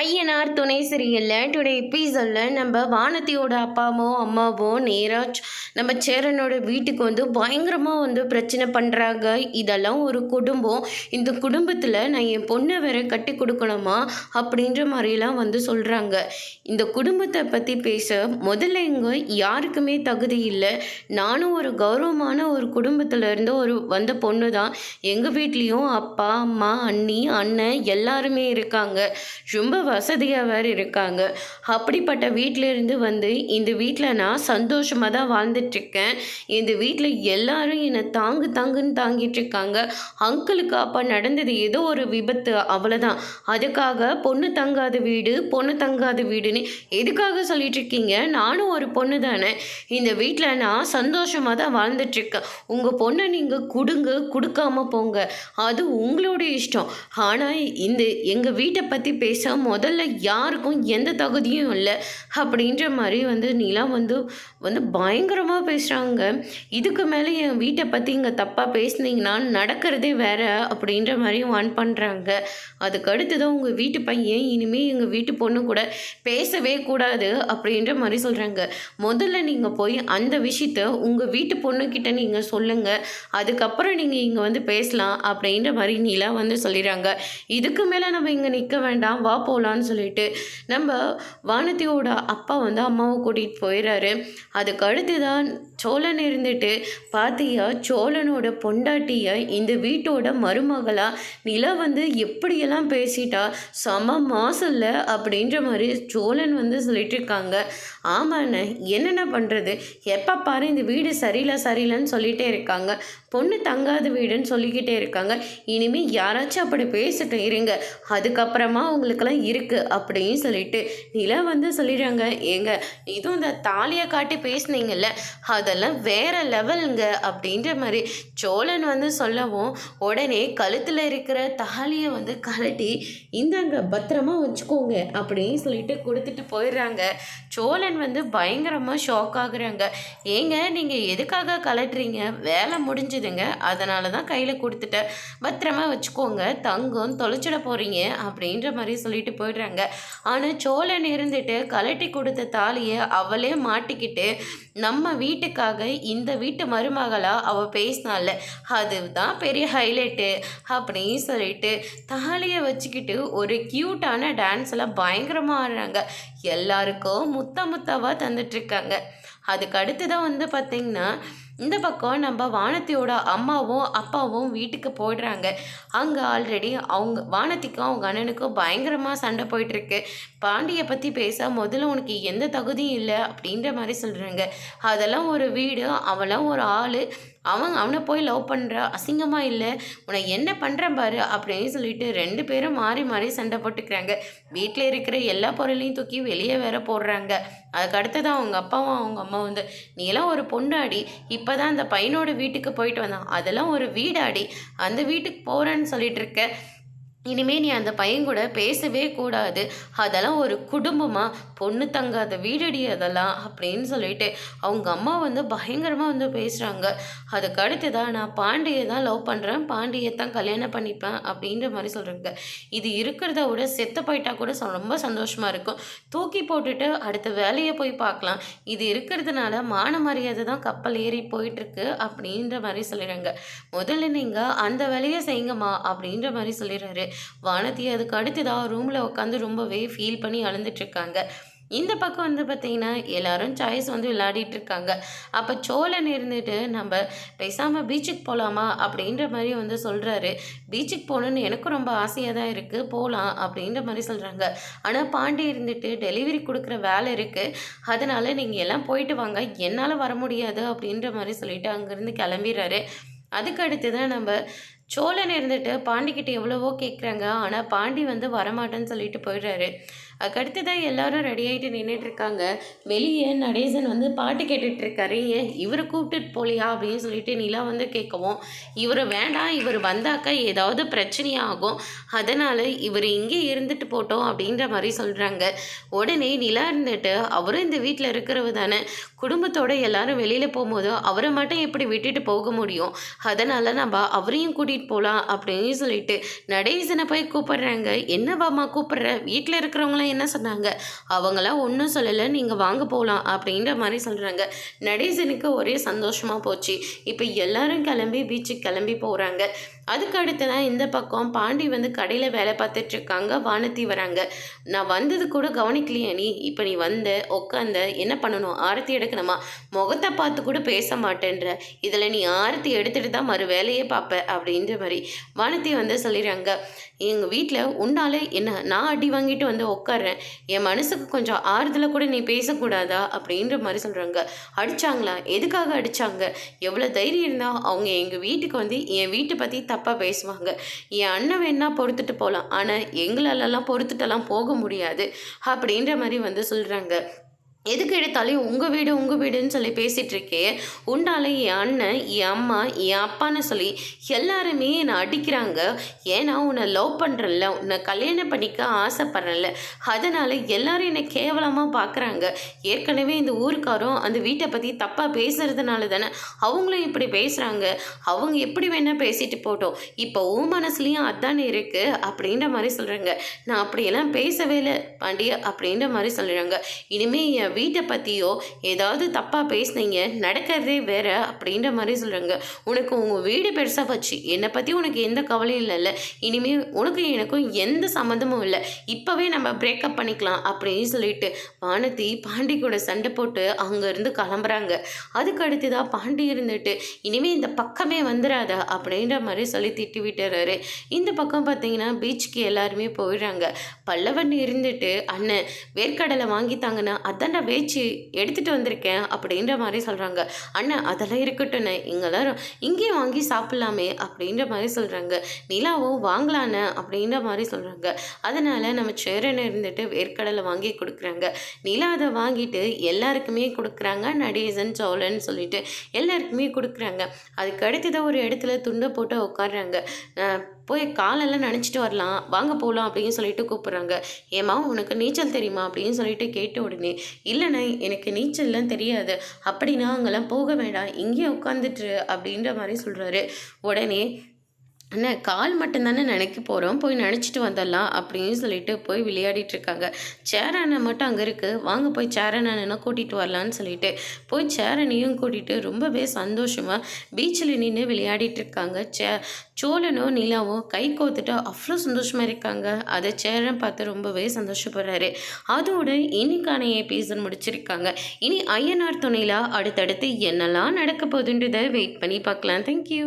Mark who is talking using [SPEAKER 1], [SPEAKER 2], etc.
[SPEAKER 1] ஐயனார் துணை சீரியலில் டுடே எபிசோடில் நம்ம வானதியோட அப்பாவோ அம்மாவோ நேராக நம்ம சேரனோட வீட்டுக்கு வந்து பயங்கரமாக வந்து பிரச்சனை பண்ணுறாங்க. இதெல்லாம் ஒரு குடும்பம், இந்த குடும்பத்தில் நான் என் பொண்ணை வேற கட்டி கொடுக்கணுமா அப்படின்ற மாதிரிலாம் வந்து சொல்கிறாங்க. இந்த குடும்பத்தை பற்றி பேச முதல்ல இங்கே யாருக்குமே தகுதி இல்லை. நானும் ஒரு கௌரவமான ஒரு குடும்பத்தில் இருந்து வந்த பொண்ணு தான். எங்கள் வீட்லேயும் அப்பா அம்மா அண்ணி அண்ணன் எல்லாருமே இருக்காங்க. ரொம்ப வசதியாக வேறு இருக்காங்க. அப்படிப்பட்ட வீட்டிலேருந்து வந்து இந்த வீட்டில் நான் சந்தோஷமாக தான் வாழ்ந்துட்டுருக்கேன். இந்த வீட்டில் எல்லாரும் என்னை தாங்குன்னு தாங்கிட்டு இருக்காங்க. அங்கிளுக்கு அப்போ நடந்தது ஏதோ ஒரு விபத்து, அவ்வளோதான். அதுக்காக பொண்ணு தங்காத வீடுன்னு எதுக்காக சொல்லிட்டு இருக்கீங்க? நானும் ஒரு பொண்ணு தானே. இந்த வீட்டில் நான் சந்தோஷமாக தான் வாழ்ந்துட்டுருக்கேன். உங்கள் பொண்ணை நீங்கள் கொடுக்காம போங்க, அது உங்களுடைய இஷ்டம். ஆனால் இந்த எங்கள் வீட்டை பற்றி பேச முதல்ல யாருக்கும் எந்த தகுதியும் இல்லை அப்படின்ற மாதிரி வந்து நிலா வந்து பயங்கரமாக பேசுகிறாங்க. இதுக்கு மேலே என் வீட்டை பற்றி இங்கே தப்பாக பேசுனீங்கன்னா நடக்கிறதே வேற அப்படின்ற மாதிரி வான் பண்ணுறாங்க. அதுக்கடுத்து தான் உங்கள் வீட்டு பையன் இனிமேல் எங்கள் வீட்டு பொண்ணு கூட பேசவே கூடாது அப்படின்ற மாதிரி சொல்கிறாங்க. முதல்ல நீங்கள் போய் அந்த விஷயத்த உங்கள் வீட்டு பொண்ணுக்கிட்ட நீங்கள் சொல்லுங்கள், அதுக்கப்புறம் நீங்கள் இங்கே வந்து பேசலாம் அப்படின்ற மாதிரி நிலா வந்து சொல்லிடுறாங்க. இதுக்கு மேலே நம்ம இங்கே நிற்க வேண்டாம், வா போகலான்னு சொல்லிட்டு நம்ம வானதியோட அப்பா வந்து அம்மாவை கூட்டிகிட்டு போயிடுறாரு. அதுக்கு அடுத்து தான் சோழன் இருந்துட்டு பார்த்தியா, சோழனோட பொண்டாட்டியை இந்த வீட்டோட மருமகளாக நிலா வந்து எப்படியெல்லாம் பேசிட்டா, செம மாசல்ல அப்படின்ற மாதிரி சோழன் வந்து சொல்லிட்டு இருக்காங்க. ஆமாண்ணே, என்னென்ன பண்ணுறது, எப்போ பாரு இந்த வீடு சரியில்லைன்னு சொல்லிகிட்டே இருக்காங்க, பொண்ணு தங்காத வீடுன்னு சொல்லிக்கிட்டே இருக்காங்க. இனிமேல் யாராச்சும் அப்படி பேசிட்டு இருங்க, அதுக்கப்புறமா உங்களுக்கெல்லாம் இருக்குது அப்படின்னு சொல்லிட்டு நிலா வந்து சொல்லிடுறாங்க. ஏங்க, இதுவும் இந்த தாலியை காட்டி பேசுனீங்கல்ல, அதெல்லாம் வேற லெவலுங்க அப்படின்ற மாதிரி சோழன் வந்து சொல்லவும், உடனே கழுத்தில் இருக்கிற தாலியை வந்து கழட்டி இந்தாங்க பத்திரமா வச்சுக்கோங்க அப்படின்னு சொல்லிட்டு கொடுத்துட்டு போயிடுறாங்க. சோழன் வந்து பயங்கரமாக ஷாக் ஆகுறாங்க. ஏங்க, நீங்கள் எதுக்காக கலட்டுறீங்க? வேலை முடிஞ்சுதுங்க, அதனால தான் கையில் கொடுத்துட்டேன், பத்திரமா வச்சுக்கோங்க, தங்கம் தொலைச்சிட போகிறீங்க அப்படின்ற மாதிரி சொல்லிட்டு போயிடுறாங்க. ஆனால் சோழன் இருந்துட்டு கலட்டி கொடுத்த தாலியை அவளே மாட்டிக்கிட்டு நம்ம வீட்டுக்காக இந்த வீட்டு மருமகளா அவள் பேசினால, அதுதான் பெரிய ஹைலைட்டு அப்படின்னு சொல்லிட்டு தாலியை வச்சுக்கிட்டு ஒரு க்யூட்டான டான்ஸில் பயங்கரமாக ஆடுறாங்க. எல்லாருக்கும் முத்தமாக தந்துட்டுருக்காங்க. அதுக்கு அடுத்து தான் வந்து பார்த்திங்கன்னா இந்த பக்கம் நம்ம வானதியோட அம்மாவும் அப்பாவும் வீட்டுக்கு போயிடுறாங்க. அங்கே ஆல்ரெடி அவங்க வானதிக்கும் அவங்க அண்ணனுக்கும் பயங்கரமாக சண்டை போயிட்டுருக்கு. பாண்டியை பற்றி பேச முதல்ல உனக்கு எந்த தகுதியும் இல்லை அப்படின்ற மாதிரி சொல்கிறாங்க. அதெல்லாம் ஒரு வீடு, அவெல்லாம் ஒரு ஆள், அவனை போய் லவ் பண்ணுற, அசிங்கமாக இல்லை, உன்னை என்ன பண்ணுறேன் பாரு அப்படின்னு சொல்லிட்டு ரெண்டு பேரும் மாறி சண்டை போட்டுக்கிறாங்க. வீட்டில் இருக்கிற எல்லா பொருளையும் தூக்கி வெளியே வேற போடுறாங்க. அதுக்கு அடுத்ததான் அவங்க அப்பாவும் அவங்க அம்மா வந்து, நீ எல்லாம் ஒரு பொண்ணாடி, இப்போ தான் அந்த பையனோட வீட்டுக்கு போயிட்டு வந்தான், அதெல்லாம் ஒரு வீடாடி, அந்த வீட்டுக்கு போகிறேன்னு சொல்லிட்டு இருக்க, இனிமேல் நீ அந்த பையன் கூட பேசவே கூடாது, அதெல்லாம் ஒரு குடும்பமாக பொண்ணு தங்காத வீடடி அதெல்லாம் அப்படின்னு சொல்லிட்டு அவங்க அம்மா வந்து பயங்கரமாக வந்து பேசுகிறாங்க. அதுக்கு அடுத்து தான் நான் பாண்டியை தான் லவ் பண்ணுறேன், பாண்டியை தான் கல்யாணம் பண்ணிப்பேன் அப்படின்ற மாதிரி சொல்கிறாங்க. இது இருக்கிறத விட செத்து போயிட்டா கூட ரொம்ப சந்தோஷமாக இருக்கும், தூக்கி போட்டுட்டு அடுத்த வேலையை போய் பார்க்கலாம், இது இருக்கிறதுனால மான மரியாதை தான் கப்பல் ஏறி போயிட்டுருக்கு அப்படின்ற மாதிரி சொல்லிடுறாங்க. முதல்ல நீங்கள் அந்த வேலையை செய்யுங்கம்மா அப்படின்ற மாதிரி சொல்லிடுறாரு வானதி. அதுக்கு அடுத்துதான் ரூமில் உட்காந்து ரொம்பவே ஃபீல் பண்ணி அழுந்துட்டுருக்காங்க. இந்த பக்கம் வந்து பார்த்திங்கன்னா எல்லாரும் சாய்ஸ் வந்து விளையாடிட்டு இருக்காங்க. அப்போ சோழன் இருந்துட்டு நம்ம பேசாமல் பீச்சுக்கு போகலாமா அப்படின்ற மாதிரி வந்து சொல்கிறாரு. பீச்சுக்கு போகணுன்னு எனக்கும் ரொம்ப ஆசையாக தான் இருக்குது, போகலாம் அப்படின்ற மாதிரி சொல்கிறாங்க. ஆனால் பாண்டி இருந்துட்டு டெலிவரி கொடுக்குற வேலை இருக்குது, அதனால் நீங்கள் எல்லாம் போயிட்டு வாங்க, என்னால் வர முடியாது அப்படின்ற மாதிரி சொல்லிட்டு அங்கேருந்து கிளம்பிடுறாரு. அதுக்கு அடுத்து தான் நம்ம சோழன் இருந்துட்டு பாண்டிக்கிட்ட எவ்வளவோ கேட்குறாங்க, ஆனால் பாண்டி வந்து வரமாட்டேன்னு சொல்லிட்டு போயிடுறாரு. அதுக்கடுத்ததான் எல்லாரும் ரெடி ஆகிட்டு நின்றுட்டு இருக்காங்க. வெளியே நடேசன் வந்து பாட்டு கேட்டுட்டு இருக்காரு. ஏன் இவரை கூப்பிட்டுட்டு போலியா அப்படின்னு சொல்லிட்டு நிலா வந்து கேட்கவும், இவர் வேண்டாம், இவர் வந்தாக்கா ஏதாவது பிரச்சனையாகும், அதனால் இவர் இங்கே இருந்துட்டு போட்டோம் அப்படின்ற மாதிரி சொல்கிறாங்க. உடனே நிலா இருந்துட்டு அவரும் இந்த வீட்டில் இருக்கிறவ தானே, குடும்பத்தோடு எல்லாரும் வெளியில் போகும்போது அவரை மட்டும் எப்படி விட்டுட்டு போக முடியும், அதனால் நம்ம அவரையும் கூட்டிகிட்டு போகலாம் அப்படின்னு சொல்லிட்டு நடேசனை போய் கூப்பிடுறாங்க. என்னவாம்மா கூப்பிடுற, வீட்டில் இருக்கிறவங்களாம் என்ன சொன்னாங்க, அவங்களாம் ஒன்றும் சொல்லலை, நீங்கள் வாங்க போகலாம் அப்படின்ற மாதிரி சொல்கிறாங்க. நடேசனுக்கு ஒரே சந்தோஷமாக போச்சு. இப்போ எல்லாரும் கிளம்பி பீச்சுக்கு கிளம்பி போகிறாங்க. அதுக்கு அடுத்து தான் இந்த பக்கம் பாண்டி வந்து கடையில் வேலை பார்த்துட்ருக்காங்க. வானதி வராங்க. நான் வந்தது கூட கவனிக்கலையா நீ, இப்போ நீ வந்த உட்காந்த என்ன பண்ணணும், ஆரத்தி எடுக்கணுமா, முகத்தை பார்த்து கூட பேச மாட்டேன்ற, இதில் நீ ஆரத்தி எடுத்துகிட்டு தான் மறு வேலையே பார்ப்ப அப்படின்ற மாதிரி வானதி வந்து சொல்லிடுறாங்க. எங்கள் வீட்டில் உன்னாலே என்ன நான் அடி வாங்கிட்டு வந்து உட்காடுறேன், என் மனசுக்கு கொஞ்சம் ஆறுதலை கூட நீ பேசக்கூடாதா அப்படின்ற மாதிரி சொல்கிறாங்க. அடித்தாங்களா, எதுக்காக அடித்தாங்க, எவ்வளோ தைரியம் இருந்தால் அவங்க எங்கள் வீட்டுக்கு வந்து என் வீட்டை பற்றி தப்பாக பேசுவாங்க, என் அண்ணன் வேணா பொறுத்துட்டு போகலாம், ஆனால் எங்களாலலாம் பொறுத்துட்டெல்லாம் போக முடியாது அப்படின்ற மாதிரி வந்து சொல்கிறாங்க. எதுக்கு எடுத்தாலும் உங்கள் வீடுன்னு சொல்லி பேசிகிட்டு இருக்கே, உன்னால என் அண்ணன், என் அம்மா, என் அப்பான்னு சொல்லி எல்லாருமே என்னை அடிக்கிறாங்க. ஏன்னா உன்னை லவ் பண்ணுறல, உன்னை கல்யாணம் பண்ணிக்க ஆசைப்பட்றல, அதனால் எல்லாரும் என்னை கேவலமாக பார்க்குறாங்க. ஏற்கனவே இந்த ஊருக்காரும் அந்த வீட்டை பற்றி தப்பாக பேசுகிறதுனால தானே அவங்களும் இப்படி பேசுகிறாங்க. அவங்க எப்படி வேணால் பேசிட்டு போட்டோம், இப்போ உன் மனசுலேயும் அதானே இருக்குது அப்படின்ற மாதிரி சொல்கிறாங்க. நான் அப்படியெல்லாம் பேசவே இல்லை பாண்டிய அப்படின்ற மாதிரி சொல்கிறாங்க. இனிமேல் என் வீட்டை பற்றியோ ஏதாவது தப்பாக பேசுனீங்க, நடக்கிறதே வேற அப்படின்ற மாதிரி சொல்கிறாங்க. உனக்கு உங்கள் வீடு பெருசாக வச்சு என்னை பற்றி உனக்கு எந்த கவலையும் இல்லைல்ல, இனிமேல் உனக்கு எனக்கும் எந்த சம்மந்தமும் இல்லை, இப்போவே நம்ம பிரேக்கப் பண்ணிக்கலாம் அப்படின்னு சொல்லிட்டு வானதி பாண்டி கூட சண்டை போட்டு அங்கேருந்து கிளம்புறாங்க. அதுக்கு அடுத்து தான் பாண்டி இருந்துட்டு இனிமேல் இந்த பக்கமே வந்துடாத அப்படின்ற மாதிரி சொல்லி திட்டி விட்டுறாரு. இந்த பக்கம் பார்த்தீங்கன்னா பீச்சுக்கு எல்லாருமே போயிடுறாங்க. பல்லவன் இருந்துட்டு அண்ணன் வேர்க்கடலை வாங்கித்தாங்கன்னா அதான்டா வேச்சு எடுத்துகிட்டு வந்திருக்கேன் அப்படின்ற மாதிரி சொல்கிறாங்க. அண்ணன் அதெல்லாம் இருக்கட்டும்ண்ணே, எல்லாரும் இங்கேயும் வாங்கி சாப்பிட்லாமே அப்படின்ற மாதிரி சொல்கிறாங்க. நிலாவும் வாங்கலான்னு அப்படின்ற மாதிரி சொல்கிறாங்க. அதனால் நம்ம சேரனை இருந்துட்டு வேர்க்கடலை வாங்கி கொடுக்குறாங்க. நிலா அதை வாங்கிட்டு எல்லாருக்குமே கொடுக்குறாங்க. நடேசன் சோழன்னு சொல்லிட்டு எல்லாருக்குமே கொடுக்குறாங்க. அதுக்கு அடுத்ததான் ஒரு இடத்துல துண்டை போட்டு உட்காடுறாங்க. போய் காலெல்லாம் நினச்சிட்டு வரலாம், வாங்க போகலாம் அப்படின்னு சொல்லிட்டு கூப்பிட்றாங்க. ஏம்மா உனக்கு நீச்சல் தெரியுமா அப்படின்னு சொல்லிட்டு கேட்ட உடனே, இல்லைண்ணே எனக்கு நீச்சல்லாம் தெரியாது, அப்படின்னா அங்கெல்லாம் போக வேண்டாம், இங்கேயே உட்காந்துட்டு அப்படின்ற மாதிரி சொல்கிறாரு. உடனே அண்ணா கால் மட்டும்தானே நினைக்க போகிறோம், போய் நினச்சிட்டு வந்துடலாம் அப்படின்னு சொல்லிட்டு போய் விளையாடிட்டு இருக்காங்க. சேரனை மட்டும் அங்கே இருக்குது, வாங்க போய் சேரனை கூட்டிகிட்டு வரலான்னு சொல்லிட்டு போய் சேரனையும் கூட்டிகிட்டு ரொம்பவே சந்தோஷமாக பீச்சில் நின்று விளையாடிட்டு இருக்காங்க. சோழனும் நிலாவும் கை கோத்துட்டு அவ்வளோ சந்தோஷமாக இருக்காங்க. அதை சேரன் பார்த்து ரொம்பவே சந்தோஷப்படுறாரு. அதோட இன்னைக்கான எபிசோட் முடிச்சிருக்காங்க. இனி ஐயனார் துணையில் அடுத்தடுத்து என்னெல்லாம் நடக்க போகுதுன்றதை வெயிட் பண்ணி பார்க்கலாம். தேங்க்யூ.